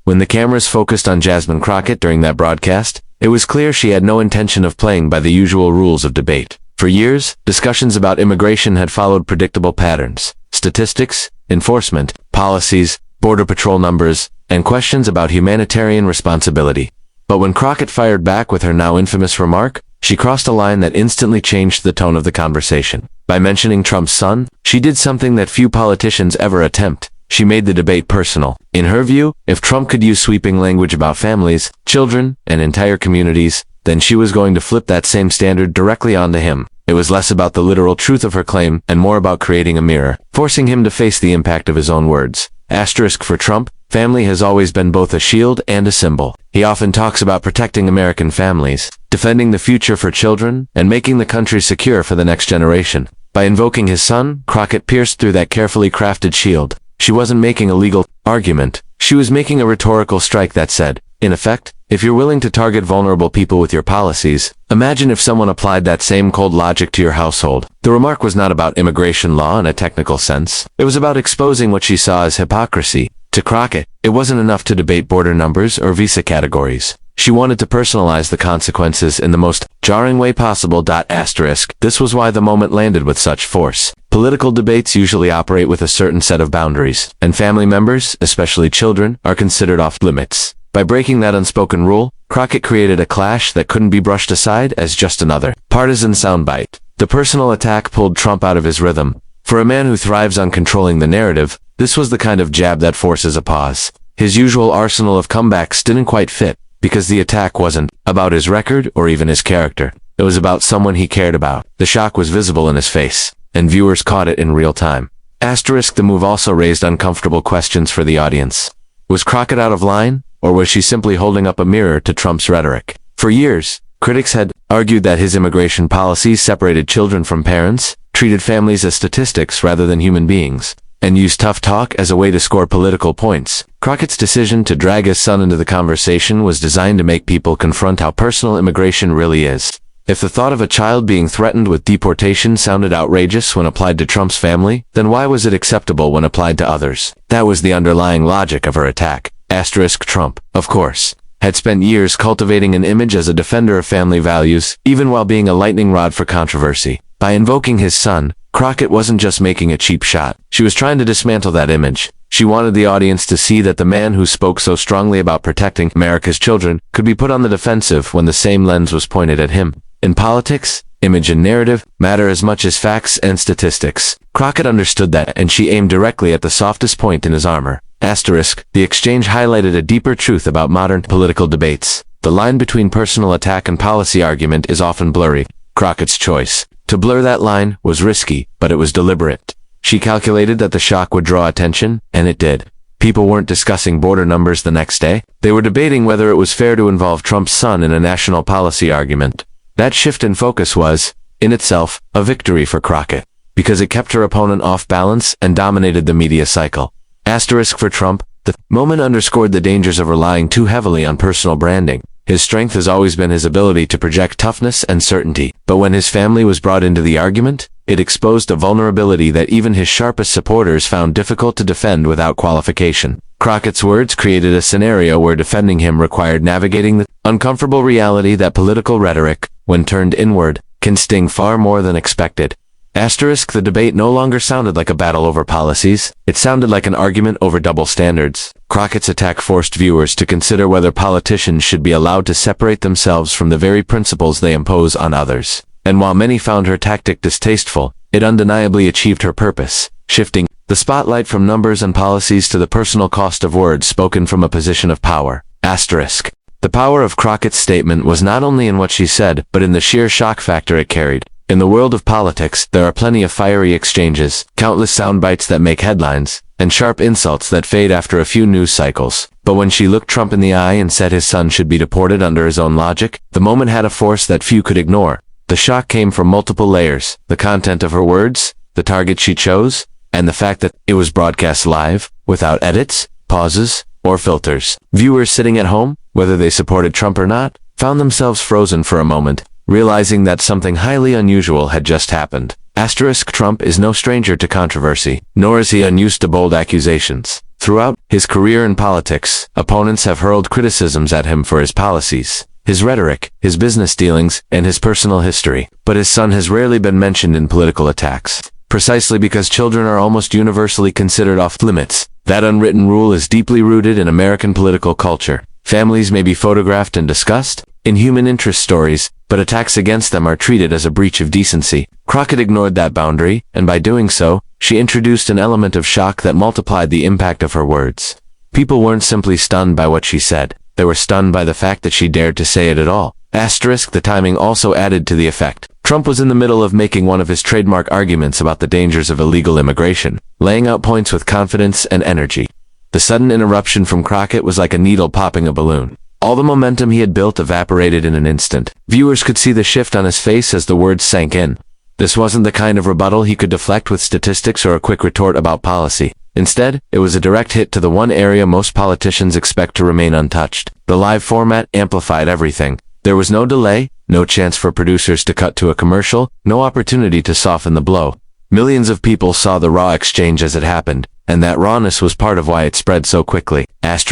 When the cameras focused on Jasmine Crockett during that broadcast, it was clear she had no intention of playing by the usual rules of debate. For years, discussions about immigration had followed predictable patterns: statistics, enforcement, policies, border patrol numbers, and questions about humanitarian responsibility. But when Crockett fired back with her now infamous remark, she crossed a line that instantly changed the tone of the conversation. By mentioning Trump's son, she did something that few politicians ever attempt. She made the debate personal. In her view, if Trump could use sweeping language about families, children, and entire communities, then she was going to flip that same standard directly onto him. It was less about the literal truth of her claim and more about creating a mirror, forcing him to face the impact of his own words. Asterisk for Trump, family has always been both a shield and a symbol. He often talks about protecting American families, defending the future for children, and making the country secure for the next generation. By invoking his son, Crockett pierced through that carefully crafted shield. She wasn't making a legal argument. She was making a rhetorical strike that said, in effect, if you're willing to target vulnerable people with your policies, imagine if someone applied that same cold logic to your household. The remark was not about immigration law in a technical sense. It was about exposing what she saw as hypocrisy. To Crockett, it wasn't enough to debate border numbers or visa categories. She wanted to personalize the consequences in the most jarring way possible. This was why the moment landed with such force. Political debates usually operate with a certain set of boundaries, and family members, especially children, are considered off limits. By breaking that unspoken rule, Crockett created a clash that couldn't be brushed aside as just another partisan soundbite. The personal attack pulled Trump out of his rhythm. For a man who thrives on controlling the narrative, this was the kind of jab that forces a pause. His usual arsenal of comebacks didn't quite fit, because the attack wasn't about his record or even his character. It was about someone he cared about. The shock was visible in his face, and viewers caught it in real time. The move also raised uncomfortable questions for the audience. Was Crockett out of line, or was she simply holding up a mirror to Trump's rhetoric? For years, critics had argued that his immigration policies separated children from parents, treated families as statistics rather than human beings, and used tough talk as a way to score political points. Crockett's decision to drag his son into the conversation was designed to make people confront how personal immigration really is. If the thought of a child being threatened with deportation sounded outrageous when applied to Trump's family, then why was it acceptable when applied to others? That was the underlying logic of her attack. Trump, of course, had spent years cultivating an image as a defender of family values, even while being a lightning rod for controversy. By invoking his son, Crockett wasn't just making a cheap shot. She was trying to dismantle that image. She wanted the audience to see that the man who spoke so strongly about protecting America's children could be put on the defensive when the same lens was pointed at him. In politics, image and narrative matter as much as facts and statistics. Crockett understood that, and she aimed directly at the softest point in his armor. The exchange highlighted a deeper truth about modern political debates. The line between personal attack and policy argument is often blurry. Crockett's choice to blur that line was risky, but it was deliberate. She calculated that the shock would draw attention, and it did. People weren't discussing border numbers the next day. They were debating whether it was fair to involve Trump's son in a national policy argument. That shift in focus was, in itself, a victory for Crockett, because it kept her opponent off balance and dominated the media cycle. For Trump, the moment underscored the dangers of relying too heavily on personal branding. His strength has always been his ability to project toughness and certainty, but when his family was brought into the argument, it exposed a vulnerability that even his sharpest supporters found difficult to defend without qualification. Crockett's words created a scenario where defending him required navigating the uncomfortable reality that political rhetoric, when turned inward, can sting far more than expected. The debate no longer sounded like a battle over policies. It sounded like an argument over double standards. Crockett's attack forced viewers to consider whether politicians should be allowed to separate themselves from the very principles they impose on others. And while many found her tactic distasteful, it undeniably achieved her purpose, shifting the spotlight from numbers and policies to the personal cost of words spoken from a position of power. The power of Crockett's statement was not only in what she said, but in the sheer shock factor it carried. In the world of politics, there are plenty of fiery exchanges, countless sound bites that make headlines, and sharp insults that fade after a few news cycles. But when she looked Trump in the eye and said his son should be deported under his own logic, the moment had a force that few could ignore. The shock came from multiple layers: the content of her words, the target she chose, and the fact that it was broadcast live, without edits, pauses, or filters. Viewers sitting at home, whether they supported Trump or not, found themselves frozen for a moment, realizing that something highly unusual had just happened. Trump is no stranger to controversy, nor is he unused to bold accusations. Throughout his career in politics, opponents have hurled criticisms at him for his policies, his rhetoric, his business dealings, and his personal history. But his son has rarely been mentioned in political attacks, precisely because children are almost universally considered off-limits. That unwritten rule is deeply rooted in American political culture. Families may be photographed and discussed in human interest stories, but attacks against them are treated as a breach of decency. Crockett ignored that boundary, and by doing so, she introduced an element of shock that multiplied the impact of her words. People weren't simply stunned by what she said. They were stunned by the fact that she dared to say it at all. The timing also added to the effect. Trump was in the middle of making one of his trademark arguments about the dangers of illegal immigration, laying out points with confidence and energy. The sudden interruption from Crockett was like a needle popping a balloon. All the momentum he had built evaporated in an instant. Viewers could see the shift on his face as the words sank in. This wasn't the kind of rebuttal he could deflect with statistics or a quick retort about policy. Instead, it was a direct hit to the one area most politicians expect to remain untouched. The live format amplified everything. There was no delay, no chance for producers to cut to a commercial, no opportunity to soften the blow. Millions of people saw the raw exchange as it happened, and that rawness was part of why it spread so quickly.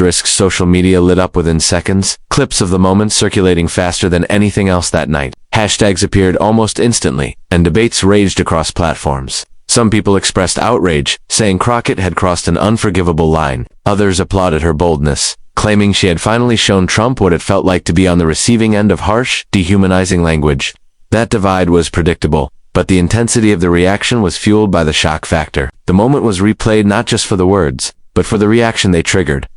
Social media lit up within seconds, clips of the moment circulating faster than anything else that night. Hashtags appeared almost instantly, and debates raged across platforms. Some people expressed outrage, saying Crockett had crossed an unforgivable line. Others applauded her boldness, claiming she had finally shown Trump what it felt like to be on the receiving end of harsh, dehumanizing language. That divide was predictable, but the intensity of the reaction was fueled by the shock factor. The moment was replayed not just for the words, but for the reaction they triggered.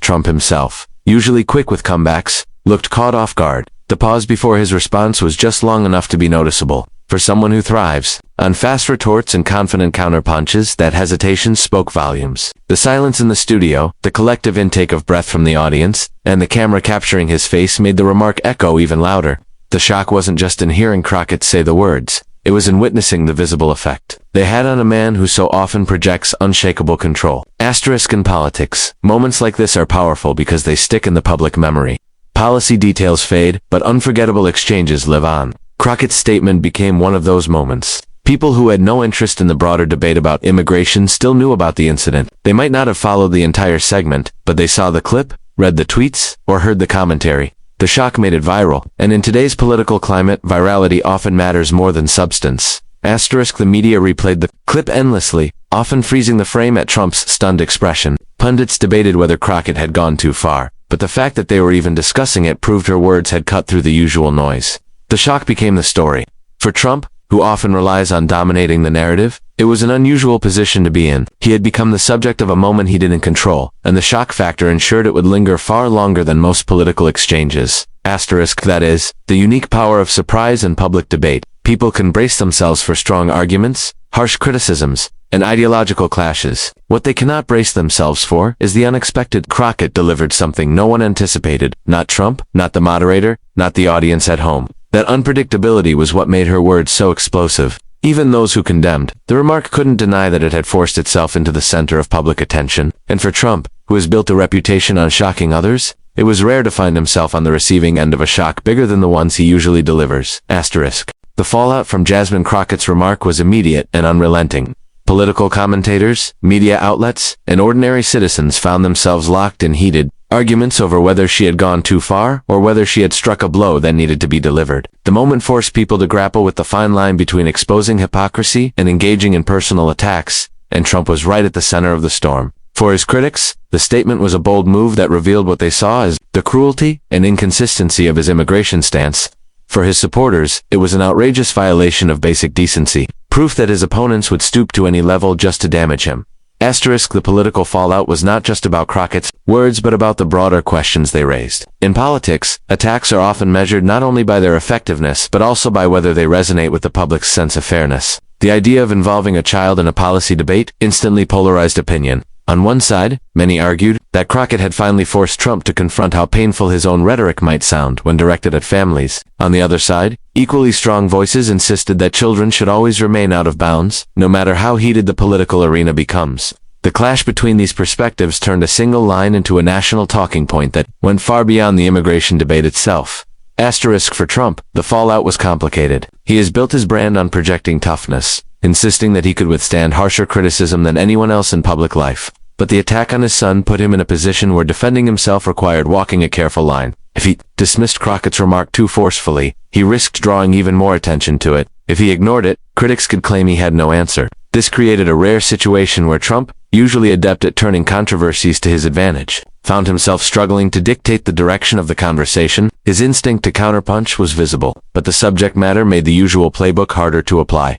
Trump himself, usually quick with comebacks, looked caught off guard. The pause before his response was just long enough to be noticeable. For someone who thrives on fast retorts and confident counterpunches, that hesitation spoke volumes. The silence in the studio, the collective intake of breath from the audience, and the camera capturing his face made the remark echo even louder. The shock wasn't just in hearing Crockett say the words. It was in witnessing the visible effect they had on a man who so often projects unshakable control. In politics, moments like this are powerful because they stick in the public memory. Policy details fade, but unforgettable exchanges live on. Crockett's statement became one of those moments. People who had no interest in the broader debate about immigration still knew about the incident. They might not have followed the entire segment, but they saw the clip, read the tweets, or heard the commentary. The shock made it viral, and in today's political climate, virality often matters more than substance. The media replayed the clip endlessly, often freezing the frame at Trump's stunned expression. Pundits debated whether Crockett had gone too far, but the fact that they were even discussing it proved her words had cut through the usual noise. The shock became the story. For Trump, who often relies on dominating the narrative, it was an unusual position to be in. He had become the subject of a moment he didn't control, and the shock factor ensured it would linger far longer than most political exchanges. That is, the unique power of surprise and public debate. People can brace themselves for strong arguments, harsh criticisms, and ideological clashes. What they cannot brace themselves for is the unexpected. Crockett delivered something no one anticipated. Not Trump, not the moderator, not the audience at home. That unpredictability was what made her words so explosive. Even those who condemned the remark couldn't deny that it had forced itself into the center of public attention. And for Trump, who has built a reputation on shocking others, it was rare to find himself on the receiving end of a shock bigger than the ones he usually delivers. The fallout from Jasmine Crockett's remark was immediate and unrelenting. Political commentators, media outlets, and ordinary citizens found themselves locked in heated arguments over whether she had gone too far or whether she had struck a blow that needed to be delivered. The moment forced people to grapple with the fine line between exposing hypocrisy and engaging in personal attacks, and Trump was right at the center of the storm. For his critics, the statement was a bold move that revealed what they saw as the cruelty and inconsistency of his immigration stance. For his supporters, it was an outrageous violation of basic decency, proof that his opponents would stoop to any level just to damage him. The political fallout was not just about Crockett's words but about the broader questions they raised. In politics, attacks are often measured not only by their effectiveness but also by whether they resonate with the public's sense of fairness. The idea of involving a child in a policy debate instantly polarized opinion. On one side, many argued that Crockett had finally forced Trump to confront how painful his own rhetoric might sound when directed at families. On the other side, equally strong voices insisted that children should always remain out of bounds, no matter how heated the political arena becomes. The clash between these perspectives turned a single line into a national talking point that went far beyond the immigration debate itself. For Trump, the fallout was complicated. He has built his brand on projecting toughness, insisting that he could withstand harsher criticism than anyone else in public life. but the attack on his son put him in a position where defending himself required walking a careful line. If he dismissed Crockett's remark too forcefully, he risked drawing even more attention to it. If he ignored it, critics could claim he had no answer. This created a rare situation where Trump, usually adept at turning controversies to his advantage, found himself struggling to dictate the direction of the conversation. His instinct to counterpunch was visible, but the subject matter made the usual playbook harder to apply.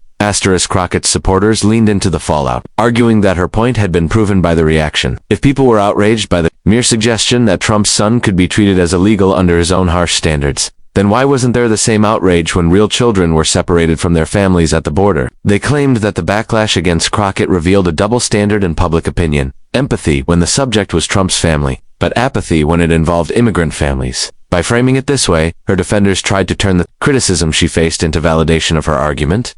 Crockett's supporters leaned into the fallout, arguing that her point had been proven by the reaction. If people were outraged by the mere suggestion that Trump's son could be treated as illegal under his own harsh standards, then why wasn't there the same outrage when real children were separated from their families at the border? They claimed that the backlash against Crockett revealed a double standard in public opinion: empathy when the subject was Trump's family, but apathy when it involved immigrant families. By framing it this way, her defenders tried to turn the criticism she faced into validation of her argument.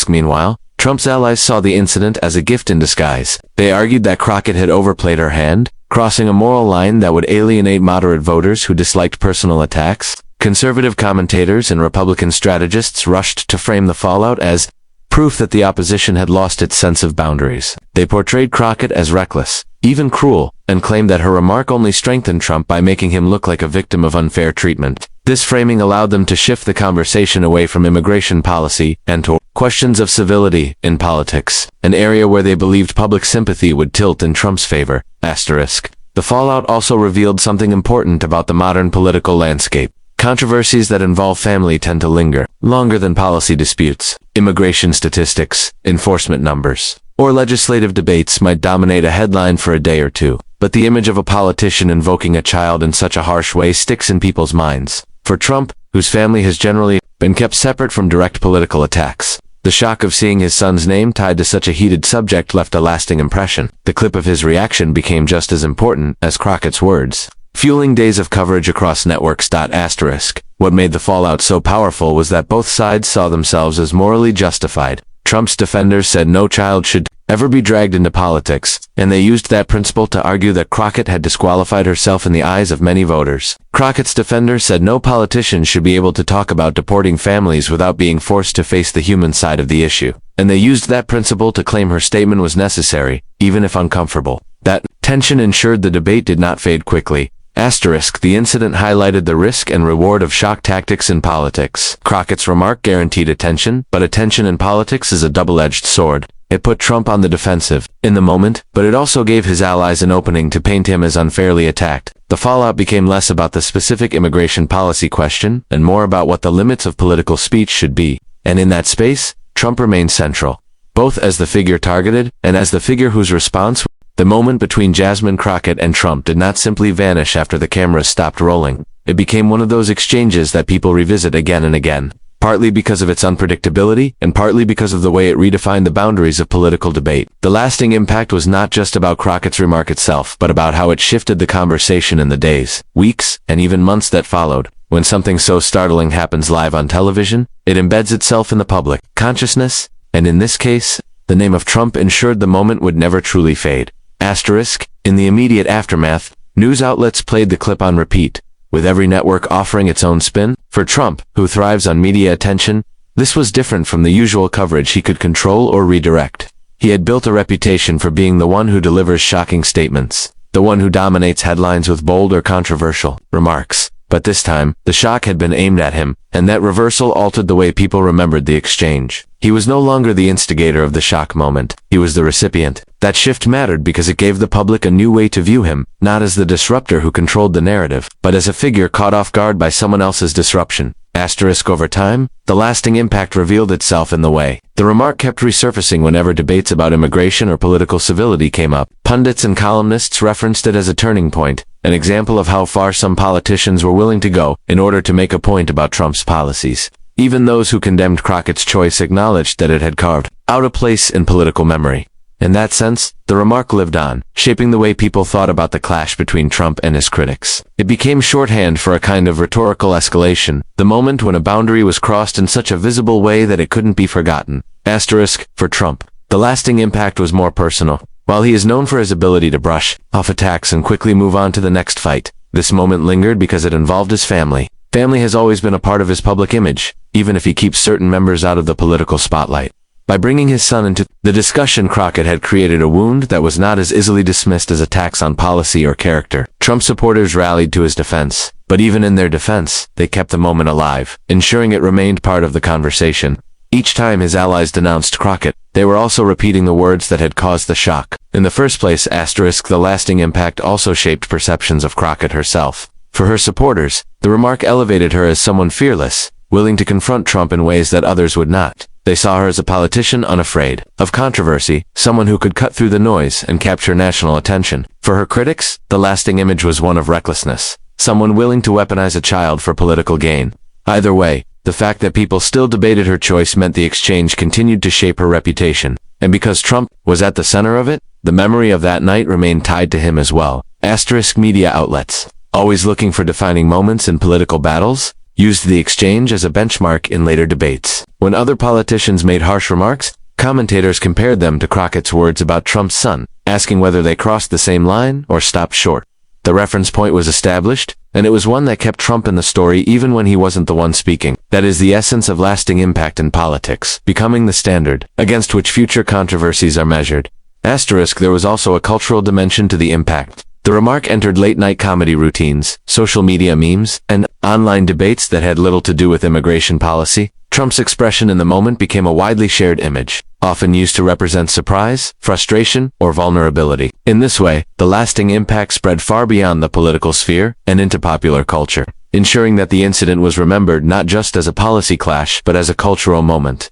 Meanwhile, Trump's allies saw the incident as a gift in disguise. They argued that Crockett had overplayed her hand, crossing a moral line that would alienate moderate voters who disliked personal attacks. Conservative commentators and Republican strategists rushed to frame the fallout as proof that the opposition had lost its sense of boundaries. They portrayed Crockett as reckless, even cruel, and claimed that her remark only strengthened Trump by making him look like a victim of unfair treatment. This framing allowed them to shift the conversation away from immigration policy and toward questions of civility in politics, an area where they believed public sympathy would tilt in Trump's favor. The fallout also revealed something important about the modern political landscape. Controversies that involve family tend to linger longer than policy disputes. Immigration statistics, enforcement numbers, or legislative debates might dominate a headline for a day or two, but the image of a politician invoking a child in such a harsh way sticks in people's minds. For Trump, whose family has generally been kept separate from direct political attacks, the shock of seeing his son's name tied to such a heated subject left a lasting impression. The clip of his reaction became just as important as Crockett's words, fueling days of coverage across networks. What made the fallout so powerful was that both sides saw themselves as morally justified. Trump's defenders said no child should ever be dragged into politics, and they used that principle to argue that Crockett had disqualified herself in the eyes of many voters. Crockett's defenders said no politician should be able to talk about deporting families without being forced to face the human side of the issue, and they used that principle to claim her statement was necessary, even if uncomfortable. That tension ensured the debate did not fade quickly. The incident highlighted the risk and reward of shock tactics in politics. Crockett's remark guaranteed attention, but attention in politics is a double-edged sword. It put Trump on the defensive in the moment, but it also gave his allies an opening to paint him as unfairly attacked. The fallout became less about the specific immigration policy question and more about what the limits of political speech should be. And in that space, Trump remained central, both as the figure targeted and as the figure whose response. The moment between Jasmine Crockett and Trump did not simply vanish after the cameras stopped rolling. It became one of those exchanges that people revisit again and again, partly because of its unpredictability and partly because of the way it redefined the boundaries of political debate. The lasting impact was not just about Crockett's remark itself, but about how it shifted the conversation in the days, weeks, and even months that followed. When something so startling happens live on television, it embeds itself in the public consciousness, and in this case, the name of Trump ensured the moment would never truly fade. In the immediate aftermath, news outlets played the clip on repeat, with every network offering its own spin. For Trump, who thrives on media attention, this was different from the usual coverage he could control or redirect. He had built a reputation for being the one who delivers shocking statements, the one who dominates headlines with bold or controversial remarks. But this time, the shock had been aimed at him, and that reversal altered the way people remembered the exchange. He was no longer the instigator of the shock moment. He was the recipient. That shift mattered because it gave the public a new way to view him, not as the disruptor who controlled the narrative, but as a figure caught off guard by someone else's disruption. Over time, the lasting impact revealed itself in the way the remark kept resurfacing whenever debates about immigration or political civility came up. Pundits and columnists referenced it as a turning point, an example of how far some politicians were willing to go in order to make a point about Trump's policies. Even those who condemned Crockett's choice acknowledged that it had carved out a place in political memory. In that sense, the remark lived on, shaping the way people thought about the clash between Trump and his critics. It became shorthand for a kind of rhetorical escalation, the moment when a boundary was crossed in such a visible way that it couldn't be forgotten. For Trump, the lasting impact was more personal. While he is known for his ability to brush off attacks and quickly move on to the next fight, this moment lingered because it involved his family. Family has always been a part of his public image, even if he keeps certain members out of the political spotlight. By bringing his son into the discussion, Crockett had created a wound that was not as easily dismissed as attacks on policy or character. Trump supporters rallied to his defense, but even in their defense, they kept the moment alive, ensuring it remained part of the conversation. Each time his allies denounced Crockett, they were also repeating the words that had caused the shock. In the first place, the lasting impact also shaped perceptions of Crockett herself. For her supporters, the remark elevated her as someone fearless, willing to confront Trump in ways that others would not. They saw her as a politician unafraid of controversy, someone who could cut through the noise and capture national attention. For her critics, the lasting image was one of recklessness, someone willing to weaponize a child for political gain. Either way, the fact that people still debated her choice meant the exchange continued to shape her reputation. And because Trump was at the center of it, the memory of that night remained tied to him as well. Media outlets, always looking for defining moments in political battles, used the exchange as a benchmark in later debates. When other politicians made harsh remarks, commentators compared them to Crockett's words about Trump's son, asking whether they crossed the same line or stopped short. The reference point was established, and it was one that kept Trump in the story even when he wasn't the one speaking. That is the essence of lasting impact in politics, becoming the standard against which future controversies are measured. There was also a cultural dimension to the impact. The remark entered late-night comedy routines, social media memes, and online debates that had little to do with immigration policy. Trump's expression in the moment became a widely shared image, often used to represent surprise, frustration, or vulnerability. In this way, the lasting impact spread far beyond the political sphere and into popular culture, ensuring that the incident was remembered not just as a policy clash but as a cultural moment.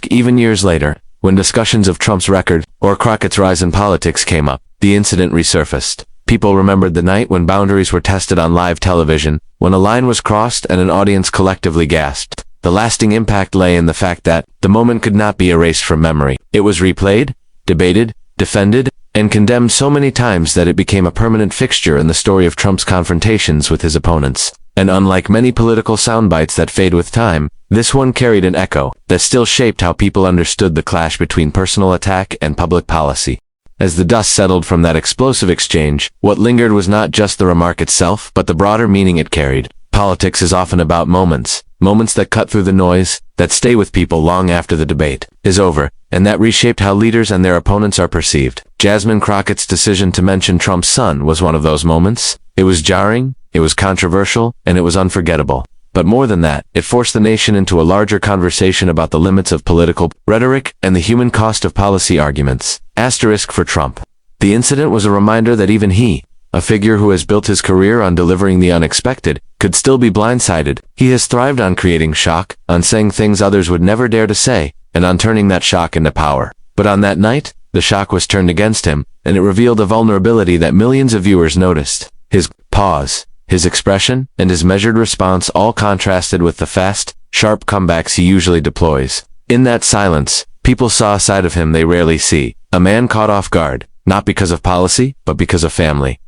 Even years later, when discussions of Trump's record or Crockett's rise in politics came up, the incident resurfaced. People remembered the night when boundaries were tested on live television, when a line was crossed and an audience collectively gasped. The lasting impact lay in the fact that the moment could not be erased from memory. It was replayed, debated, defended, and condemned so many times that it became a permanent fixture in the story of Trump's confrontations with his opponents. And unlike many political soundbites that fade with time, this one carried an echo that still shaped how people understood the clash between personal attack and public policy. As the dust settled from that explosive exchange, what lingered was not just the remark itself, but the broader meaning it carried. Politics is often about moments that cut through the noise, that stay with people long after the debate is over, and that reshaped how leaders and their opponents are perceived. Jasmine Crockett's decision to mention Trump's son was one of those moments. It was jarring, it was controversial, and it was unforgettable. But more than that, it forced the nation into a larger conversation about the limits of political rhetoric and the human cost of policy arguments. For Trump. The incident was a reminder that even he, a figure who has built his career on delivering the unexpected, could still be blindsided. He has thrived on creating shock, on saying things others would never dare to say, and on turning that shock into power. But on that night, the shock was turned against him, and it revealed a vulnerability that millions of viewers noticed. His pause, his expression, and his measured response all contrasted with the fast, sharp comebacks he usually deploys. In that silence, people saw a side of him they rarely see. A man caught off guard, not because of policy, but because of family.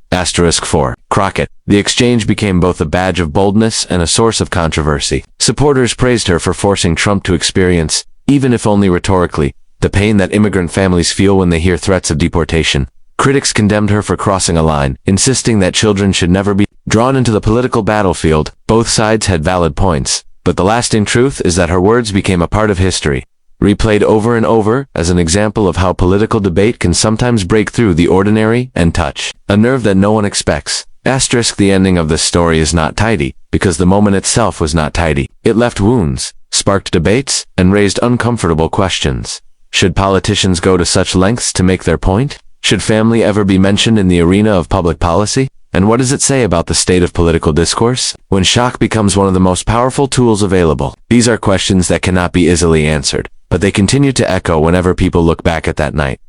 For Crockett, the exchange became both a badge of boldness and a source of controversy. Supporters praised her for forcing Trump to experience, even if only rhetorically, the pain that immigrant families feel when they hear threats of deportation. Critics condemned her for crossing a line, insisting that children should never be drawn into the political battlefield. Both sides had valid points, but the lasting truth is that her words became a part of history, replayed over and over as an example of how political debate can sometimes break through the ordinary and touch a nerve that no one expects. The ending of this story is not tidy, because the moment itself was not tidy. It left wounds, sparked debates, and raised uncomfortable questions. Should politicians go to such lengths to make their point? Should family ever be mentioned in the arena of public policy? And what does it say about the state of political discourse when shock becomes one of the most powerful tools available? These are questions that cannot be easily answered, but they continue to echo whenever people look back at that night.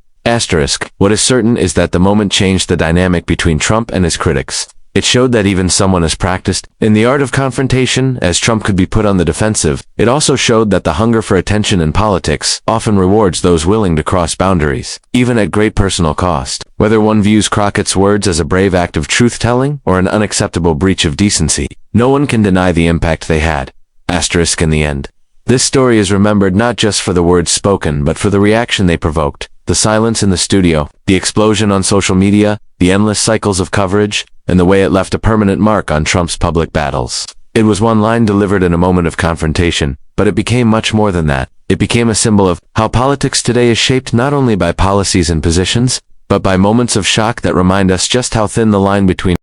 What is certain is that the moment changed the dynamic between Trump and his critics. It showed that even someone as practiced in the art of confrontation as Trump could be put on the defensive. It also showed that the hunger for attention in politics often rewards those willing to cross boundaries, even at great personal cost. Whether one views Crockett's words as a brave act of truth-telling or an unacceptable breach of decency, no one can deny the impact they had. In the end, this story is remembered not just for the words spoken but for the reaction they provoked. The silence in the studio, the explosion on social media, the endless cycles of coverage, and the way it left a permanent mark on Trump's public battles. It was one line delivered in a moment of confrontation, but it became much more than that. It became a symbol of how politics today is shaped not only by policies and positions, but by moments of shock that remind us just how thin the line between